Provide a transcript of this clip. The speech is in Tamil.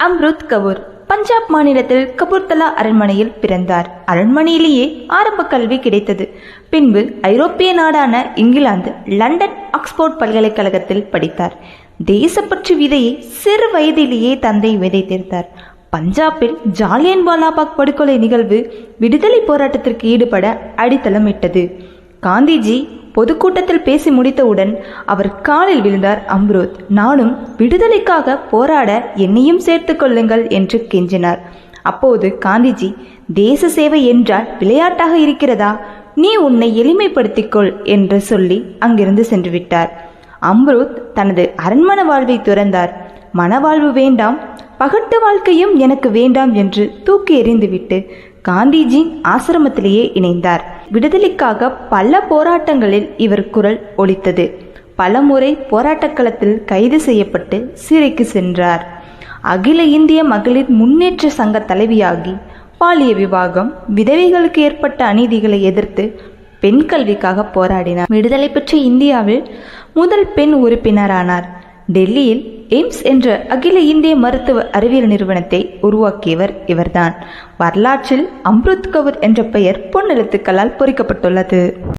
அம்ருத் கவுர் பஞ்சாப் மாநிலத்தில் கபூர்தலா அரண்மனையில் பிறந்தார். அரண்மனையிலேயே ஆரம்ப கல்வி கிடைத்தது. பின்பு ஐரோப்பிய நாடான இங்கிலாந்து லண்டன் ஆக்ஸ்போர்ட் பல்கலைக்கழகத்தில் படித்தார். தேசப்பற்று விதையை சிறு வயதிலேயே தந்தை விதைத்திருந்தார். பஞ்சாபில் ஜாலியன் வாலாபாக் படுகொலை நிகழ்வு விடுதலை போராட்டத்திற்கு ஈடுபட அடித்தளமிட்டது. காந்திஜி பொதுக்கூட்டத்தில் பேசி முடித்தவுடன் அவர் காலில் விழுந்தார் அம்ருத். நானும் விடுதலைக்காக போராட என்னையும் சேர்த்து கொள்ளுங்கள் என்று கெஞ்சினார். அப்போது காந்திஜி, தேச சேவை என்றால் விளையாட்டாக இருக்கிறதா, நீ உன்னை எளிமைப்படுத்திக்கொள் என்று சொல்லி அங்கிருந்து சென்று விட்டார். அம்ருத் தனது அரண்மனை வாழ்வை துறந்தார். மனவாழ்வு வேண்டாம், பகட்டு வாழ்க்கையும் எனக்கு வேண்டாம் என்று தூக்கி எறிந்துவிட்டு காந்திஜியின் ஆசிரமத்திலேயே இணைந்தார். விடுதலைக்காக பல போராட்டங்களில் இவர் குரல் ஒலித்தது. பலமுறை போராட்டக் களத்தில் கைது செய்யப்பட்டு சிறைக்கு சென்றார். அகில இந்திய மகளிர் முன்னேற்ற சங்க தலைவியாகி பாலிய விவாகம், விதவைகளுக்கு ஏற்பட்ட அநீதிகளை எதிர்த்து பெண் கல்விக்காக போராடினார். விடுதலை பெற்ற இந்தியாவில் முதல் பெண் உறுப்பினரானார். டெல்லியில் எய்ம்ஸ் என்ற அகில இந்திய மருத்துவ அறிவியல் நிறுவனத்தை உருவாக்கியவர் இவர்தான். வரலாற்றில் அம்ருத் கவுர் என்ற பெயர் பொன்னெழுத்துக்களால் பொறிக்கப்பட்டுள்ளது.